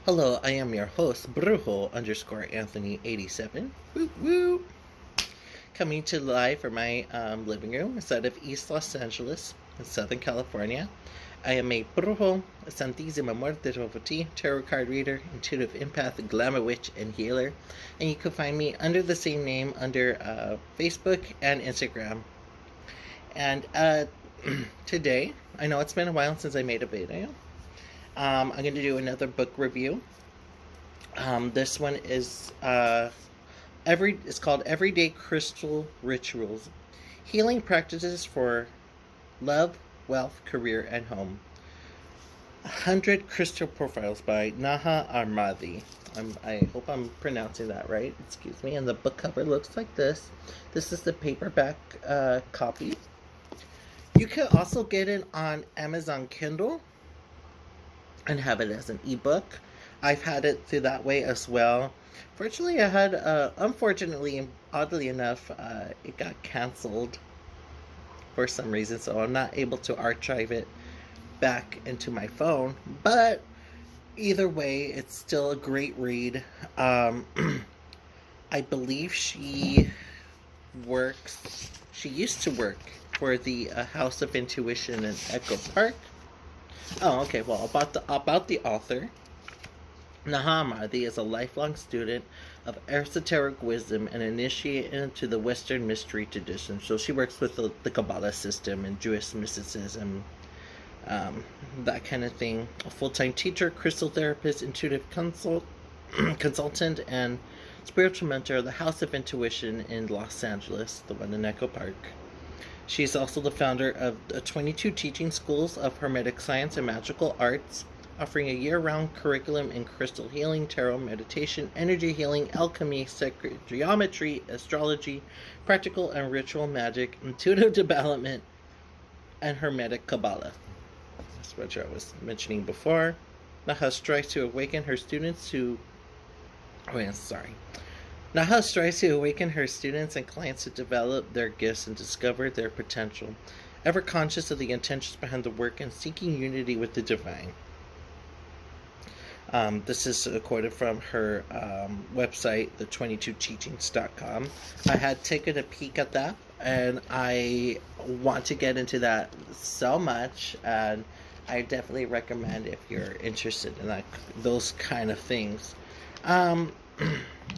Hello, I am your host, Brujo underscore Anthony 87. Woo woo! Coming to live from my living room inside of East Los Angeles in Southern California. I am a Brujo, a Santísima Muerte Devotee, tarot card reader, intuitive empath, glamour witch, and healer. And you can find me under the same name under Facebook and Instagram. And today, I know it's been a while since I made a video. I'm going to do another book review. This one is it's called Everyday Crystal Rituals, Healing Practices for Love, Wealth, Career, and Home. 100 Crystal Profiles by Naha Armady. I hope I'm pronouncing that right. Excuse me. And the book cover looks like this. This is the paperback copy. You can also get it on Amazon Kindle and have it as an ebook. I've had it through that way as well. Fortunately, I had, unfortunately, oddly enough, it got canceled for some reason, so I'm not able to archive it back into my phone. But either way, it's still a great read. I believe she used to work for the House of Intuition in Echo Park. Oh, okay. Well, about the author, Naha Armady is a lifelong student of esoteric wisdom and initiated into the Western mystery tradition. So she works with the Kabbalah system and Jewish mysticism, that kind of thing. A full-time teacher, crystal therapist, intuitive consultant, and spiritual mentor of the House of Intuition in Los Angeles, the one in Echo Park. She's also the founder of the 22 teaching schools of Hermetic Science and Magical Arts, offering a year-round curriculum in crystal healing, tarot, meditation, energy healing, alchemy, sacred geometry, astrology, practical and ritual magic, intuitive development, and Hermetic Kabbalah. That's what I was mentioning before. Naha strives to awaken her students Naha strives to awaken her students and clients to develop their gifts and discover their potential, ever conscious of the intentions behind the work and seeking unity with the divine. This is quoted from her website, the22teachings.com. I had taken a peek at that, and I want to get into that so much, and I definitely recommend if you're interested in those kind of things.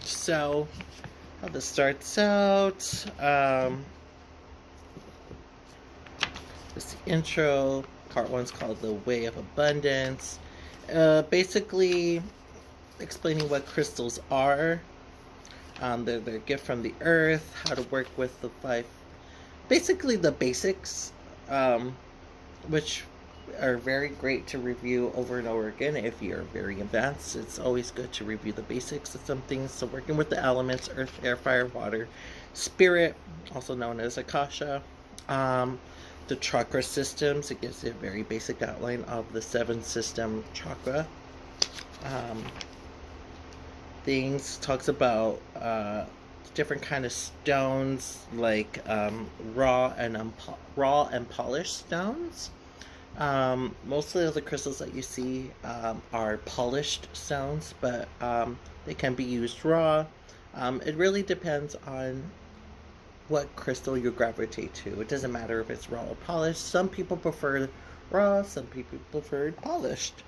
So, how this starts out, this is the intro. Part one's called The Way of Abundance. Basically explaining what crystals are, their gift from the earth, how to work with the five, basically the basics, which are very great to review over and over again. If you're very advanced, it's always good to review the basics of some things. So working with the elements, earth, air, fire, water, spirit, also known as Akasha, the chakra systems. It gives a very basic outline of the 7 system chakra. Things talks about different kind of stones, like raw and polished stones. Mostly of the crystals that you see are polished stones, but they can be used raw. It really depends on what crystal you gravitate to. It doesn't matter if it's raw or polished. Some people prefer raw, some people prefer polished.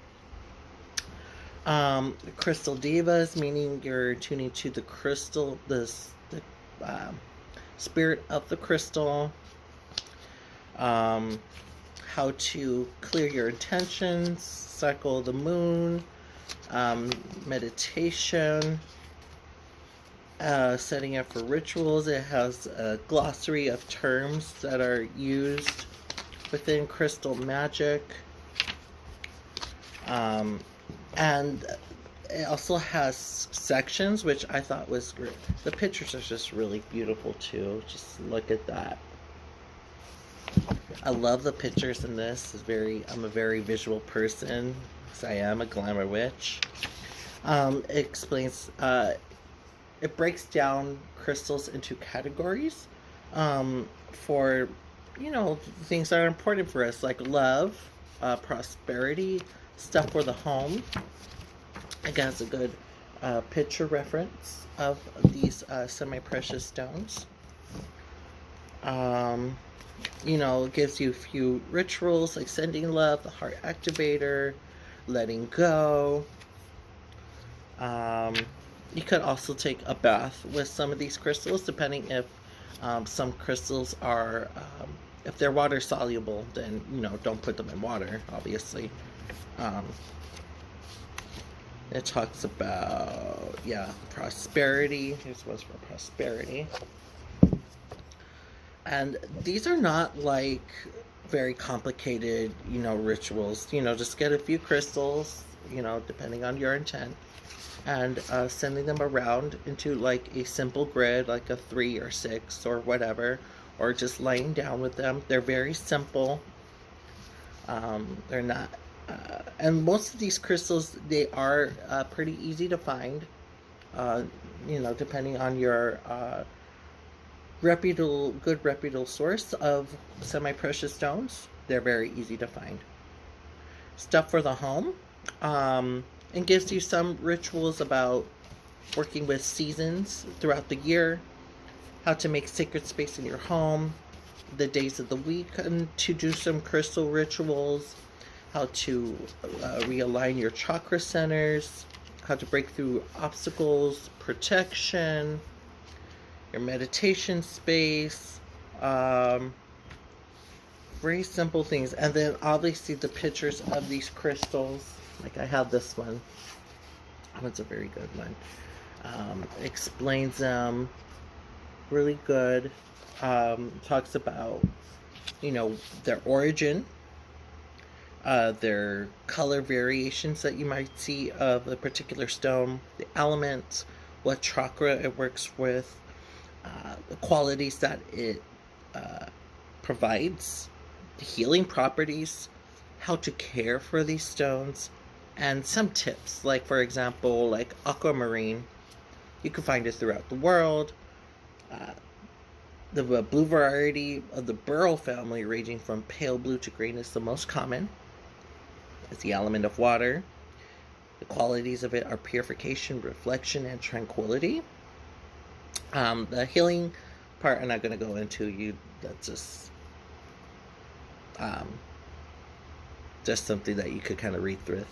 Crystal divas, meaning you're tuning to the crystal, the spirit of the crystal. How to clear your intentions, cycle the moon, meditation, setting up for rituals. It has a glossary of terms that are used within crystal magic. And it also has sections, which I thought was great. The pictures are just really beautiful too. Just look at that. I love the pictures in this. I'm a very visual person, because I am a glamour witch. It explains, it breaks down crystals into categories, for, things that are important for us, like love, prosperity, stuff for the home, Again, it's a good picture reference of these semi-precious stones. It gives you a few rituals like sending love, the heart activator, letting go. You could also take a bath with some of these crystals, depending if some crystals are, if they're water soluble, then, don't put them in water, obviously. It talks about, prosperity. Here's what's for prosperity. And these are not like very complicated, rituals. Just get a few crystals, depending on your intent, and sending them around into like a simple grid, like a 3 or 6 or whatever, or just laying down with them. They're very simple. They're not, and most of these crystals, they are pretty easy to find, depending on your good reputable source of semi-precious stones. They're very easy to find. Stuff for the home. It gives you some rituals about working with seasons throughout the year, how to make sacred space in your home, the days of the week, and to do some crystal rituals, how to realign your chakra centers, how to break through obstacles, protection, your meditation space, very simple things. And then obviously the pictures of these crystals, like I have this one. That's a very good one. Explains them really good. Talks about, their origin, their color variations that you might see of a particular stone, the elements, what chakra it works with, the qualities that it provides, the healing properties, how to care for these stones, and some tips, like for example, like aquamarine. You can find it throughout the world. The blue variety of the beryl family, ranging from pale blue to green, is the most common. It's the element of water. The qualities of it are purification, reflection, and tranquility. The healing part I'm not going to go into. That's just something that you could kind of read through.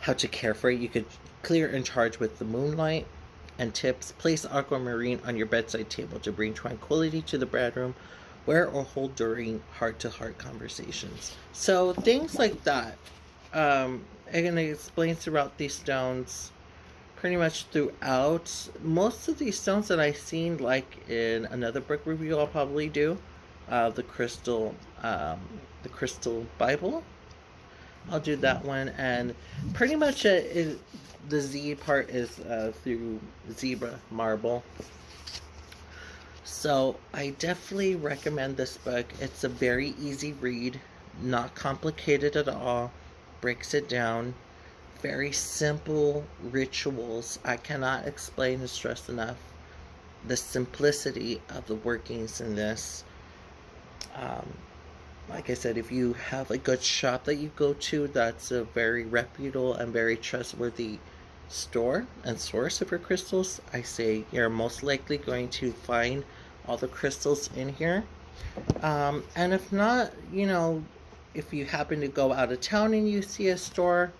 How to care for it. You could clear and charge with the moonlight. And tips: place aquamarine on your bedside table to bring tranquility to the bedroom, wear or hold during heart-to-heart conversations. So things like that. And it explains throughout these stones, pretty much throughout. Most of these stones that I've seen, like in another book review I'll probably do, the crystal Bible. I'll do that one, and pretty much the Z part is through zebra marble. So I definitely recommend this book. It's a very easy read, not complicated at all, breaks it down, very simple rituals. I cannot explain and stress enough the simplicity of the workings in this. Like I said, if you have a good shop that you go to that's a very reputable and very trustworthy store and source of your crystals, I say you're most likely going to find all the crystals in here. And if not, if you happen to go out of town and you see a store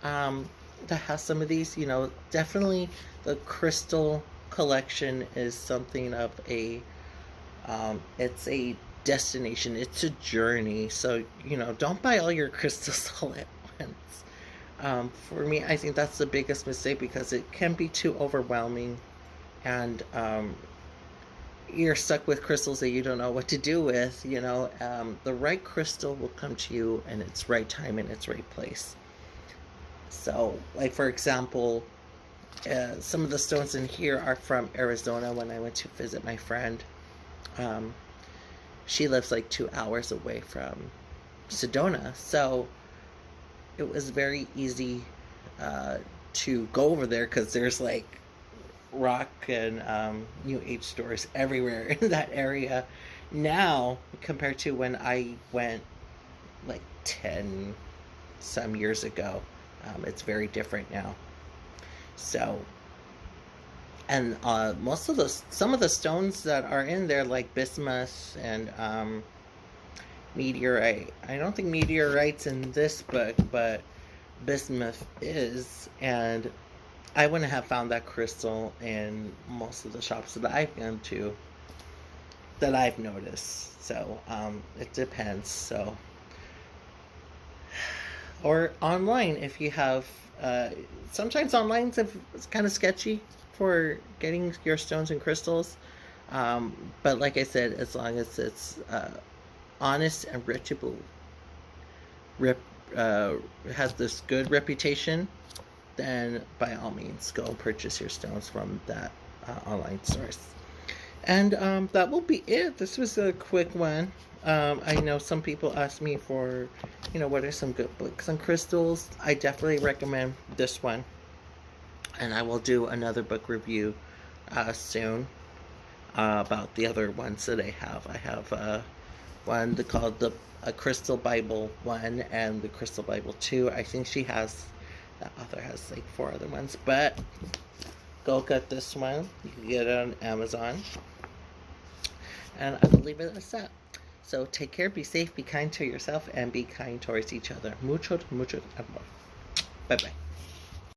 that has some of these, definitely the crystal collection is something of a it's a destination, it's a journey. So don't buy all your crystals all at once. For me, I think that's the biggest mistake, because it can be too overwhelming, and you're stuck with crystals that you don't know what to do with. The right crystal will come to you in its right time and its right place. So, like for example, some of the stones in here are from Arizona when I went to visit my friend. She lives like 2 hours away from Sedona, so it was very easy to go over there, because there's like rock and New Age stores everywhere in that area now, compared to when I went like 10 some years ago. It's very different now. So, and some of the stones that are in there, like bismuth and meteorite. I don't think meteorite's in this book, but bismuth is, and I wouldn't have found that crystal in most of the shops that I've gone to that I've noticed. So it depends. So, or online if you have. Sometimes online it's kind of sketchy for getting your stones and crystals. But like I said, as long as it's honest and reputable, has this good reputation, then by all means go purchase your stones from that online source. And that will be it. This was a quick one. I know some people ask me for, what are some good books on crystals. I definitely recommend this one. And I will do another book review soon about the other ones that I have. I have one called the Crystal Bible 1 and the Crystal Bible 2. I think that author has like 4 other ones. But go get this one. You can get it on Amazon. And I will leave it as that. So take care, be safe, be kind to yourself, and be kind towards each other. Mucho, mucho amor. Bye-bye.